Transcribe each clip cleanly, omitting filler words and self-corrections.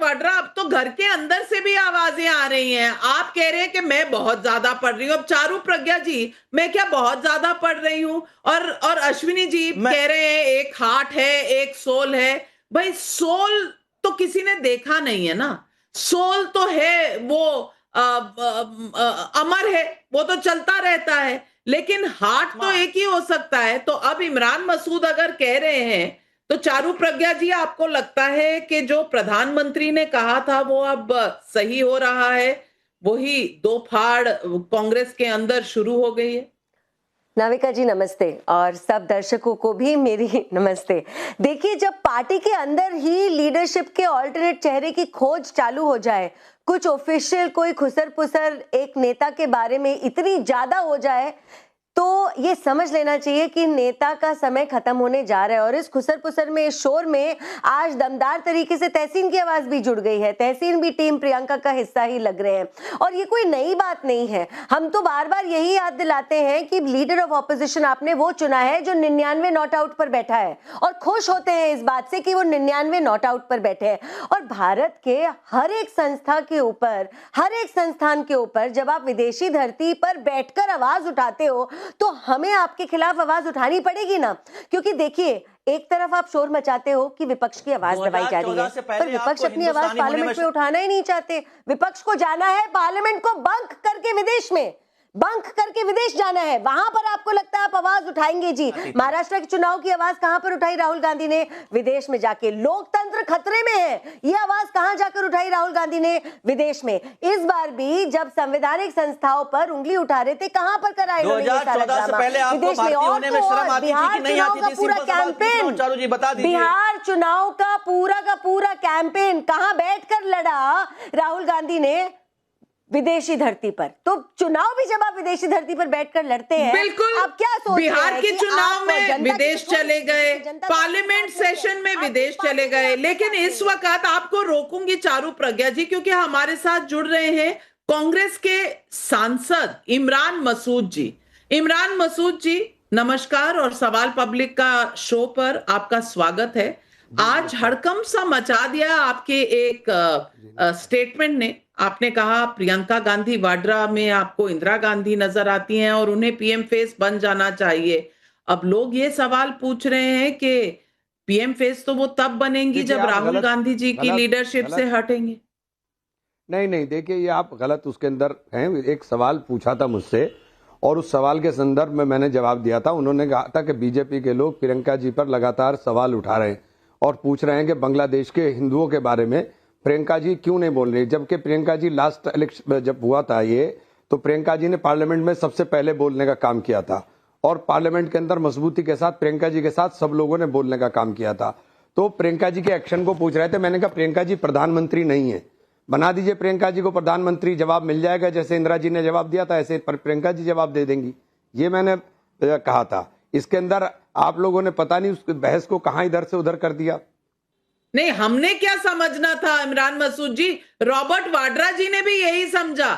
वाड्रा, अब तो घर के अंदर से भी आवाजें आ रही हैं। आप कह रहे हैं कि मैं बहुत ज्यादा पढ़ रही हूँ। अब चारू प्रज्ञा जी, मैं क्या बहुत ज्यादा पढ़ रही हूँ? और अश्विनी जी कह रहे हैं एक हार्ट है, एक सोल है। भाई सोल तो किसी ने देखा नहीं है ना। सोल तो है वो अमर है, वो तो चलता रहता है। लेकिन हार्ट तो एक ही हो सकता है। तो अब इमरान मसूद अगर कह रहे हैं, तो चारू प्रज्ञा जी, आपको लगता है कि जो प्रधानमंत्री ने कहा था वो अब सही हो रहा है? वही दो फाड़ कांग्रेस के अंदर शुरू हो गई है। नाविका जी नमस्ते, और सब दर्शकों को भी मेरी नमस्ते। देखिए, जब पार्टी के अंदर ही लीडरशिप के ऑल्टरनेट चेहरे की खोज चालू हो जाए, कुछ ऑफिशियल कोई खुसर पुसर एक नेता के बारे में इतनी ज्यादा हो जाए, तो ये समझ लेना चाहिए कि नेता का समय खत्म होने जा रहा है। और इस खुसर पुसर में, इस शोर में आज दमदार तरीके से तहसीन की आवाज भी जुड़ गई है। तहसीन भी टीम प्रियंका का हिस्सा ही लग रहे हैं और ये कोई नई बात नहीं है। हम तो बार बार यही याद दिलाते हैं कि लीडर ऑफ ऑपोजिशन आपने वो चुना है जो 99 नॉट आउट पर बैठा है, और खुश होते हैं इस बात से कि वो 99 नॉट आउट पर बैठे हैं। और भारत के हर एक संस्था के ऊपर, हर एक संस्थान के ऊपर जब आप विदेशी धरती पर बैठकर आवाज उठाते हो, तो हमें आपके खिलाफ आवाज उठानी पड़ेगी ना। क्योंकि देखिए, एक तरफ आप शोर मचाते हो कि विपक्ष की आवाज दबाई जा रही है, पर विपक्ष अपनी आवाज पार्लियामेंट में उठाना ही नहीं चाहते। विपक्ष को जाना है पार्लियामेंट को बंक करके विदेश में, बंक करके विदेश जाना है। वहां पर आपको लगता है आप आवाज उठाएंगे जी। महाराष्ट्र के चुनाव की आवाज कहां पर उठाई राहुल गांधी ने? विदेश में जाके। लोकतंत्र खतरे में है, ये आवाज कहां जाकर उठाई राहुल गांधी ने? विदेश में। इस बार भी जब संवैधानिक संस्थाओं पर उंगली उठा रहे थे, कहां पर कराया इन्होंने ये सारा ड्रामा? विदेश में। और बिहार चुनाव का पूरा कैंपेन, बिहार चुनाव का पूरा कैंपेन कहां बैठकर लड़ा राहुल गांधी ने? विदेशी धरती पर। तो चुनाव भी जब आप विदेशी धरती पर बैठकर लड़ते हैं, बिल्कुल, आप क्या सोचते बिहार हैं के कि चुनाव में जनता विदेश चले गए, पार्लियामेंट सेशन में विदेश चले गए। लेकिन इस वक्त आपको रोकूंगी चारू प्रज्ञा जी, क्योंकि हमारे साथ जुड़ रहे हैं कांग्रेस के सांसद इमरान मसूद जी। इमरान मसूद जी नमस्कार, और सवाल पब्लिक का शो पर आपका स्वागत है। आज हड़कंप सा मचा दिया आपके एक स्टेटमेंट ने। आपने कहा प्रियंका गांधी वाड्रा में आपको इंदिरा गांधी नजर आती हैं और उन्हें पीएम फेस बन जाना चाहिए। अब लोग ये सवाल पूछ रहे हैं कि पीएम फेस तो वो तब बनेंगी जब राहुल गांधी जी की लीडरशिप से हटेंगे। नहीं, देखिए, ये आप गलत उसके अंदर हैं। एक सवाल पूछा था मुझसे और उस सवाल के संदर्भ में मैंने जवाब दिया था। उन्होंने कहा था कि बीजेपी के लोग प्रियंका जी पर लगातार सवाल उठा रहे हैं और पूछ रहे हैं कि बांग्लादेश के हिंदुओं के बारे में प्रियंका जी क्यों नहीं बोल रही। जबकि प्रियंका जी लास्ट इलेक्शन जब हुआ था ये, तो प्रियंका जी ने पार्लियामेंट में सबसे पहले बोलने का काम किया था और पार्लियामेंट के अंदर मजबूती के साथ प्रियंका जी के साथ सब लोगों ने बोलने का काम किया था। तो प्रियंका जी के एक्शन को पूछ रहे थे। मैंने कहा प्रियंका जी प्रधानमंत्री नहीं है, बना दीजिए प्रियंका जी को प्रधानमंत्री, जवाब मिल जाएगा। जैसे इंदिरा जी ने जवाब दिया था ऐसे प्रियंका जी जवाब दे देंगी, ये मैंने कहा था। इसके अंदर आप लोगों ने पता नहीं उस बहस को कहां इधर से उधर कर दिया। नहीं, हमने क्या समझना था इमरान मसूद जी? रॉबर्ट वाड्रा जी ने भी यही समझा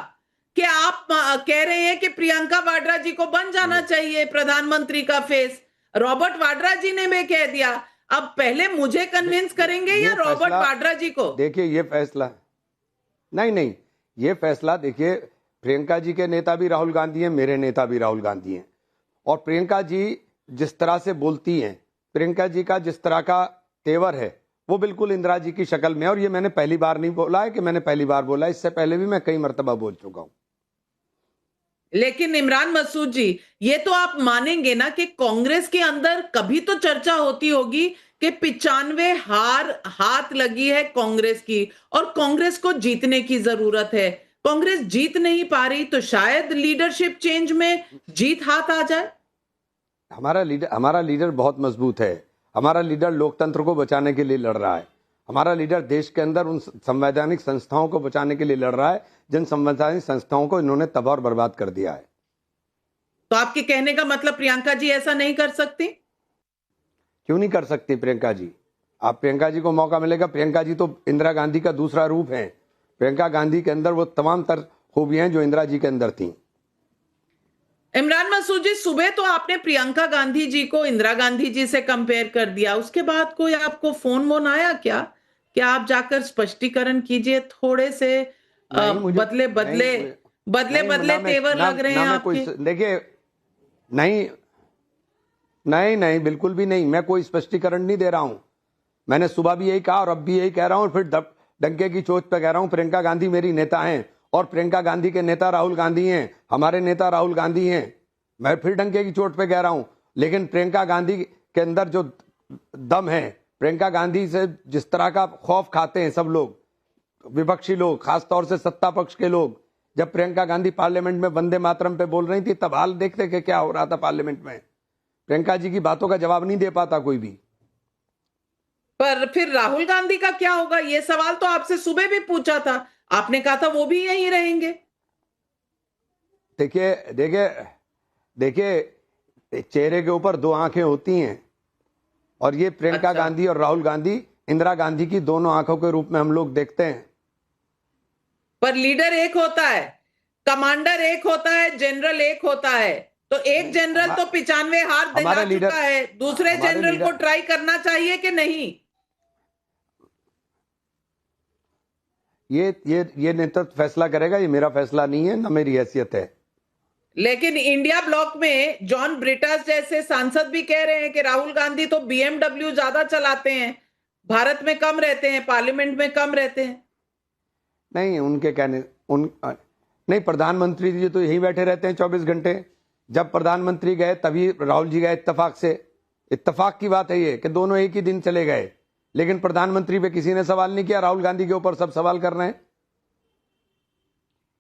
कि आप कह रहे हैं कि प्रियंका वाड्रा जी को बन जाना चाहिए प्रधानमंत्री का फेस। रॉबर्ट वाड्रा जी ने भी कह दिया। अब पहले मुझे कन्विंस करेंगे या रॉबर्ट वाड्रा जी को? देखिए, ये फैसला नहीं, ये फैसला देखिए, प्रियंका जी के नेता भी राहुल गांधी हैं, मेरे नेता भी राहुल गांधी हैं। और प्रियंका जी जिस तरह से बोलती हैं, प्रियंका जी का जिस तरह का तेवर है, वो बिल्कुल इंदिरा जी की शक्ल में। और ये मैंने पहली बार नहीं बोला है कि मैंने पहली बार बोला, इससे पहले भी मैं कई मर्तबा बोल चुका हूं। लेकिन इमरान मसूद जी, ये तो आप मानेंगे ना कि कांग्रेस के अंदर कभी तो चर्चा होती होगी कि 95 हार हाथ लगी है कांग्रेस की और कांग्रेस को जीतने की जरूरत है। कांग्रेस जीत नहीं पा रही, तो शायद लीडरशिप चेंज में जीत हाथ आ जाए। हमारा लीडर बहुत मजबूत है। हमारा लीडर लोकतंत्र को बचाने के लिए लड़ रहा है। हमारा लीडर देश के अंदर उन संवैधानिक संस्थाओं को बचाने के लिए लड़ रहा है जिन संवैधानिक संस्थाओं को इन्होंने तबाह और बर्बाद कर दिया है। तो आपके कहने का मतलब प्रियंका जी ऐसा नहीं कर सकती? क्यों नहीं कर सकती प्रियंका जी? आप प्रियंका जी को मौका मिलेगा। प्रियंका जी तो इंदिरा गांधी का दूसरा रूप है। प्रियंका गांधी के अंदर वो तमाम तर खूबियां जो इंदिरा जी के अंदर थी। इमरान मसूद जी, सुबह तो आपने प्रियंका गांधी जी को इंदिरा गांधी जी से कंपेयर कर दिया, उसके बाद कोई आपको फोन वोन आया क्या क्या आप जाकर स्पष्टीकरण कीजिए? थोड़े से नहीं मुझे बदले बदले नहीं बदले नहीं बदले ना मैं तेवर ना लग रहे ना हैं मैं कोई आपके। देखिए नहीं नहीं नहीं बिल्कुल भी नहीं, मैं कोई स्पष्टीकरण नहीं दे रहा हूं। मैंने सुबह भी यही कहा और अब भी यही कह रहा हूं और फिर डंके की चोट पे कह रहा हूं, प्रियंका गांधी मेरी नेता हैं और प्रियंका गांधी के नेता राहुल गांधी हैं, हमारे नेता राहुल गांधी हैं। मैं फिर डंके की चोट पे कह रहा हूं, लेकिन प्रियंका गांधी के अंदर जो दम है, प्रियंका गांधी से जिस तरह का खौफ खाते हैं सब लोग, विपक्षी लोग, खासतौर से सत्ता पक्ष के लोग, जब प्रियंका गांधी पार्लियामेंट में वंदे मातरम पे बोल रही थी तब हाल देखते कि क्या हो रहा था पार्लियामेंट में। प्रियंका जी की बातों का जवाब नहीं दे पाता कोई भी। पर फिर राहुल गांधी का क्या होगा? ये सवाल तो आपसे सुबह भी पूछा था, आपने कहा था वो भी यहीं रहेंगे। देखिए देखिए देखिए चेहरे के ऊपर दो आंखें होती हैं और ये प्रियंका अच्छा। गांधी और राहुल गांधी इंदिरा गांधी की दोनों आंखों के रूप में हम लोग देखते हैं। पर लीडर एक होता है, कमांडर एक होता है, जनरल एक होता है। तो एक जनरल तो 95 हार दिला हमारे लीडर चुका है, दूसरे हमारे जनरल को लीडर ट्राई करना चाहिए कि नहीं? ये नेतृत्व फैसला करेगा, ये मेरा फैसला नहीं है, ना मेरी हैसियत है। लेकिन इंडिया ब्लॉक में जॉन ब्रिटास जैसे सांसद भी कह रहे हैं कि राहुल गांधी तो बीएमडब्ल्यू ज्यादा चलाते हैं, भारत में कम रहते हैं, पार्लियामेंट में कम रहते हैं। नहीं उनके कहने नहीं, प्रधानमंत्री जी तो यहीं बैठे रहते हैं 24 घंटे। जब प्रधानमंत्री गए तभी राहुल जी गए इत्तेफाक से। इत्तेफाक की बात है ये कि दोनों एक ही दिन चले गए, लेकिन प्रधानमंत्री पे किसी ने सवाल नहीं किया, राहुल गांधी के ऊपर सब सवाल कर रहे हैं।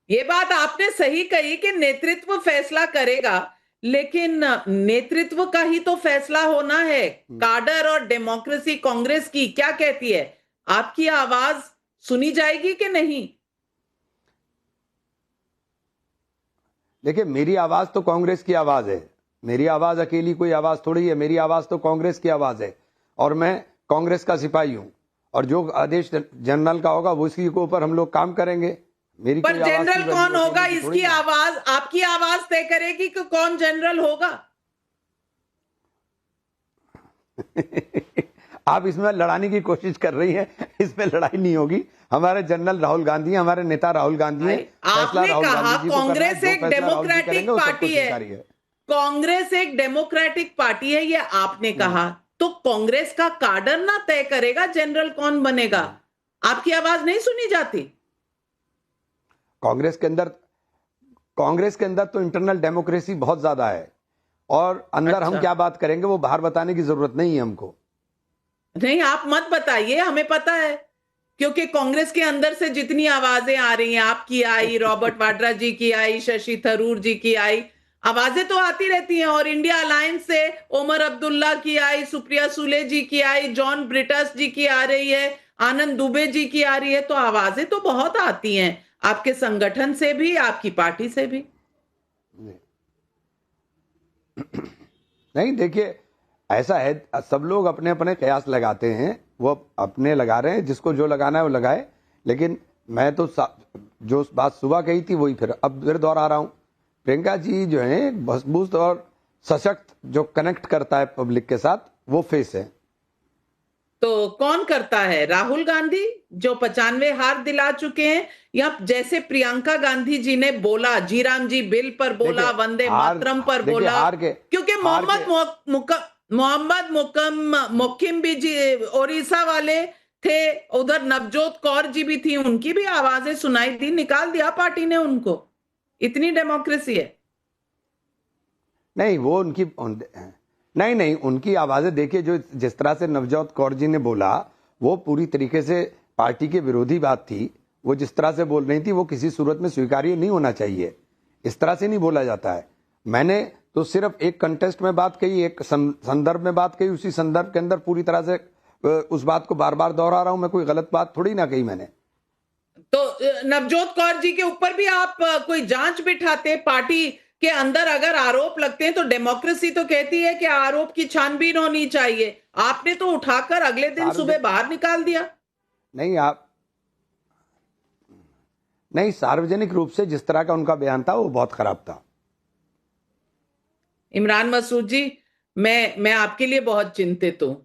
ये बात आपने सही कही कि नेतृत्व फैसला करेगा, लेकिन नेतृत्व का ही तो फैसला होना है। काडर और डेमोक्रेसी कांग्रेस की क्या कहती है? आपकी आवाज सुनी जाएगी कि नहीं? देखिए मेरी आवाज तो कांग्रेस की आवाज है, मेरी आवाज अकेली कोई आवाज थोड़ी है, मेरी आवाज तो कांग्रेस की आवाज है और मैं कांग्रेस का सिपाही हूं और जो आदेश जनरल का होगा वो उसके ऊपर हम लोग काम करेंगे। मेरी पर कोई आवाज जनरल की कौन वैल्यू होगा? अकेले की थोड़ी इसकी है। आवाज आपकी आवाज तय करेगी कि कौन जनरल होगा। आप इसमें लड़ाने की कोशिश कर रही हैं, इसमें लड़ाई नहीं होगी। हमारे जनरल राहुल गांधी हैं, हमारे नेता राहुल गांधी हैं। फैसला आपने राहुल कहा गांधी जी को करना है, कांग्रेस जो एक फैसला राहुल जी डेमोक्रेटिक करेंगे वो सबको पार्टी है, स्वीकार्य है। कांग्रेस एक डेमोक्रेटिक पार्टी है, ये आपने कहा। तो कांग्रेस का काडर ना तय करेगा जनरल कौन बनेगा? आपकी आवाज नहीं सुनी जाती? कांग्रेस के अंदर तो इंटरनल डेमोक्रेसी बहुत ज्यादा है और अंदर हम अच्छा। क्या बात करेंगे वो बाहर बताने की जरूरत नहीं है हमको। नहीं, आप मत बताइए, हमें पता है, क्योंकि कांग्रेस के अंदर से जितनी आवाजें आ रही हैं, आपकी आई, रॉबर्ट वाड्रा जी की आई, शशि थरूर जी की आई, आवाजें तो आती रहती हैं। और इंडिया अलायंस से ओमर अब्दुल्ला की आई, सुप्रिया सुले जी की आई, जॉन ब्रिटास जी की आ रही है, आनंद दुबे जी की आ रही है। तो आवाजें तो बहुत आती हैं, आपके संगठन से भी, आपकी पार्टी से भी। नहीं देखिए ऐसा है, सब लोग अपने अपने कयास लगाते हैं, वो अपने लगा रहे हैं, जिसको जो लगाना है वो लगाए। लेकिन मैं तो जो बात सुबह कही थी वही अब फिर दोहरा रहा हूं। प्रियंका जी जो है मजबूत और सशक्त जो कनेक्ट करता है पब्लिक के साथ, वो फेस है। तो कौन करता है? राहुल गांधी जो 95 हार दिला चुके हैं, या जैसे प्रियंका गांधी जी ने बोला, जीराम जी बिल पर बोला, देखिए, वंदे हार- मातरम पर देखिए, बोला, हार के- क्योंकि हार के- मोहम्मद मोकिम भी जी ओडिशा वाले थे, उधर नवजोत कौर जी भी थी, उनकी भी आवाजें सुनाई दी, निकाल दिया पार्टी ने उनको। इतनी डेमोक्रेसी है। नहीं वो उनकी नहीं उनकी आवाजें देखिए, जो जिस तरह से नवजोत कौर जी ने बोला वो पूरी तरीके से पार्टी के विरोधी बात थी। वो जिस तरह से बोल रही थी वो किसी सूरत में स्वीकार्य नहीं होना चाहिए, इस तरह से नहीं बोला जाता है। मैंने तो सिर्फ एक कंटेस्ट में बात कही, एक संदर्भ में बात कही, उसी संदर्भ के अंदर पूरी तरह से उस बात को बार बार दोहरा रहा हूं। मैं कोई गलत बात थोड़ी ना कही मैंने। तो नवजोत कौर जी के ऊपर भी आप कोई जांच बिठाते? पार्टी के अंदर अगर आरोप लगते हैं तो डेमोक्रेसी तो कहती है कि आरोप की छानबीन होनी चाहिए। आपने तो उठाकर अगले दिन सुबह बाहर निकाल दिया। नहीं सार्वजनिक रूप से जिस तरह का उनका बयान था वो बहुत खराब था। इमरान मसूद जी, मैं आपके लिए बहुत चिंतित हूं।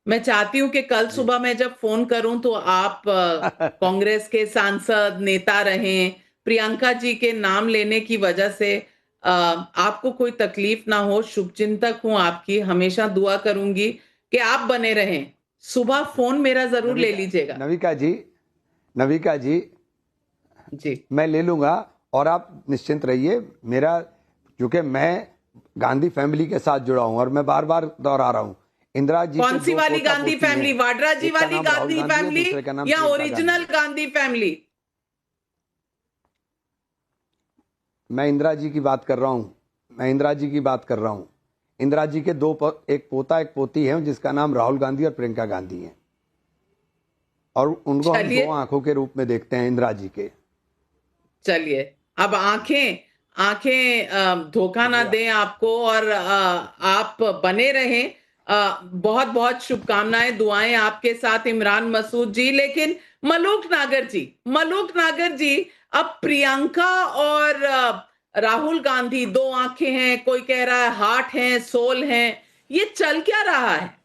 मैं चाहती हूं कि कल सुबह मैं जब फोन करूं तो आप कांग्रेस के सांसद नेता रहें, प्रियंका जी के नाम लेने की वजह से आपको कोई तकलीफ ना हो। शुभचिंतक हूं आपकी, हमेशा दुआ करूंगी कि आप बने रहें। सुबह फोन मेरा जरूर ले लीजिएगा। नविका जी जी, मैं ले लूंगा और आप निश्चिंत रहिए। मेरा क्योंकि मैं गांधी फैमिली के साथ जुड़ा हूं और मैं बार बार दोहरा रहा हूं, इंदिरा जी कौन सी वाली गांधी फैमिली? वाड्रा जी वाली गांधी फैमिली या ओरिजिनल गांधी फैमिली? मैं इंदिरा जी की बात कर रहा हूं। इंदिरा जी के एक पोता एक पोती है जिसका नाम राहुल गांधी और प्रियंका गांधी है, और उनको हम दो आंखों के रूप में देखते हैं इंदिरा जी के। चलिए, अब आंखें धोखा ना दें आपको, और आप बने रहें। बहुत बहुत शुभकामनाएं, दुआएं आपके साथ इमरान मसूद जी। लेकिन मलूक नागर जी, अब प्रियंका और राहुल गांधी दो आंखें हैं, कोई कह रहा है हार्ट हैं, सोल हैं, ये चल क्या रहा है?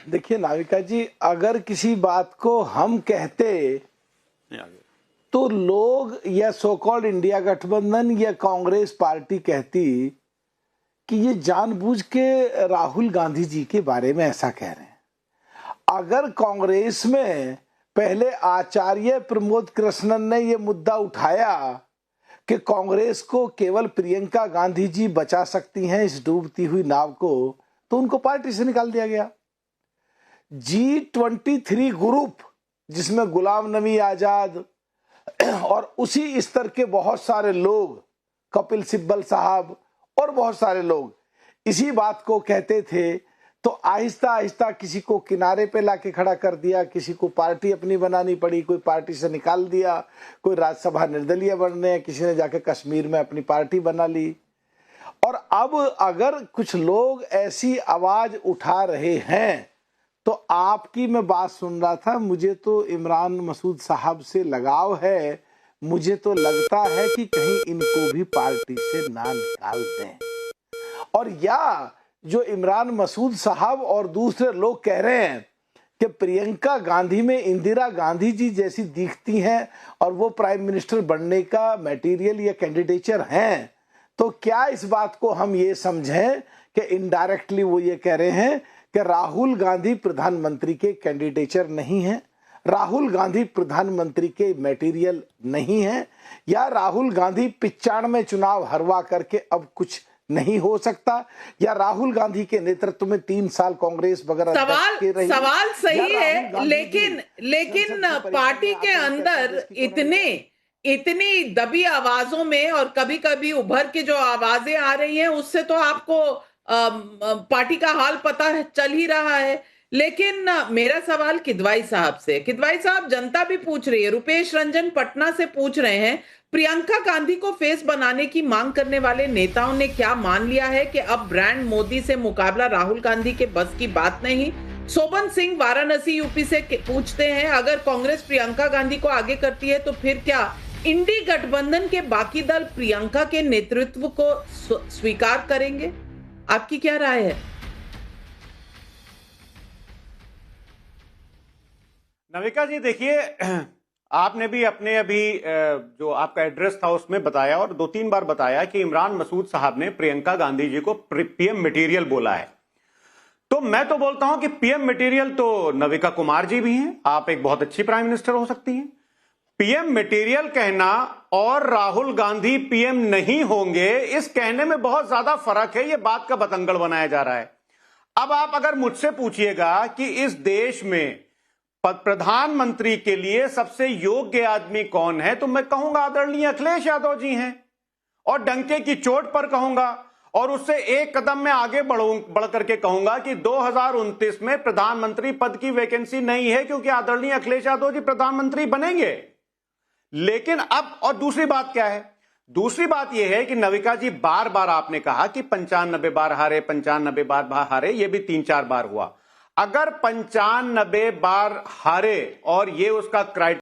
देखिए नाविका जी, अगर किसी बात को हम कहते तो लोग या सो कॉल्ड इंडिया गठबंधन या कांग्रेस पार्टी कहती कि ये जानबूझ के राहुल गांधी जी के बारे में ऐसा कह रहे हैं। अगर कांग्रेस में पहले आचार्य प्रमोद कृष्णन ने ये मुद्दा उठाया कि कांग्रेस को केवल प्रियंका गांधी जी बचा सकती हैं इस डूबती हुई नाव को, तो उनको पार्टी से निकाल दिया गया। G23 ग्रुप, जिसमें गुलाम नबी आजाद और उसी स्तर के बहुत सारे लोग, कपिल सिब्बल साहब और बहुत सारे लोग इसी बात को कहते थे, तो आहिस्ता आहिस्ता किसी को किनारे पे लाके खड़ा कर दिया, किसी को पार्टी अपनी बनानी पड़ी, कोई पार्टी से निकाल दिया, कोई राज्यसभा निर्दलीय बनने, किसी ने जाके कश्मीर में अपनी पार्टी बना ली। और अब अगर कुछ लोग ऐसी आवाज उठा रहे हैं, तो आपकी मैं बात सुन रहा था, मुझे तो इमरान मसूद साहब से लगाव है। मुझे तो लगता है कि कहीं इनको भी पार्टी से ना निकाल दें। और या जो इमरान मसूद साहब और दूसरे लोग कह रहे हैं कि प्रियंका गांधी में इंदिरा गांधी जी जैसी दिखती हैं और वो प्राइम मिनिस्टर बनने का मटेरियल या कैंडिडेचर हैं, तो क्या इस बात को हम ये समझें कि इनडायरेक्टली वो ये कह रहे हैं कि राहुल गांधी प्रधानमंत्री के कैंडिडेचर नहीं है, राहुल गांधी प्रधानमंत्री के मटेरियल नहीं है, या राहुल गांधी 95 चुनाव हरवा करके अब कुछ नहीं हो सकता, या राहुल गांधी के नेतृत्व में 3 साल कांग्रेस वगैरह सवाल सही है, लेकिन पार्टी के अंदर इतनी दबी आवाजों में और कभी कभी उभर के जो आवाजें आ रही हैं, उससे तो आपको पार्टी का हाल पता चल ही रहा है। लेकिन मेरा सवाल किदवाई साहब से, किदवाई साहब, जनता भी पूछ रही है, रुपेश रंजन पटना से पूछ रहे हैं, प्रियंका गांधी को फेस बनाने की मांग करने वाले नेताओं ने क्या मान लिया है कि अब ब्रांड मोदी से मुकाबला राहुल गांधी के बस की बात नहीं? सोबन सिंह वाराणसी यूपी से पूछते हैं, अगर कांग्रेस प्रियंका गांधी को आगे करती है तो फिर क्या इंडी गठबंधन के बाकी दल प्रियंका के नेतृत्व को स्वीकार करेंगे? आपकी क्या राय है? नविका जी, देखिए, आपने भी अपने अभी जो आपका एड्रेस था उसमें बताया और 2-3 बार बताया कि इमरान मसूद साहब ने प्रियंका गांधी जी को पीएम मटेरियल बोला है। तो मैं तो बोलता हूं कि पीएम मटेरियल तो नविका कुमार जी भी हैं, आप एक बहुत अच्छी प्राइम मिनिस्टर हो सकती हैं। पीएम मटेरियल कहना और राहुल गांधी पीएम नहीं होंगे, इस कहने में बहुत ज्यादा फर्क है। यह बात का बतंगड़ बनाया जा रहा है। अब आप अगर मुझसे पूछिएगा कि इस देश में प्रधानमंत्री के लिए सबसे योग्य आदमी कौन है, तो मैं कहूंगा आदरणीय अखिलेश यादव जी हैं, और डंके की चोट पर कहूंगा, और उससे एक कदम में आगे बढ़ करके कहूंगा कि 2029 में प्रधानमंत्री पद की वैकेंसी नहीं है, क्योंकि आदरणीय अखिलेश यादव जी प्रधानमंत्री बनेंगे। लेकिन अब, और दूसरी बात क्या है? दूसरी बात यह है कि नविका जी, बार बार आपने कहा कि 95 बार हारे, 95 बार हारे, यह भी 3-4 बार हुआ। अगर 95 बार हारे और ये उसका क्राइटेरिया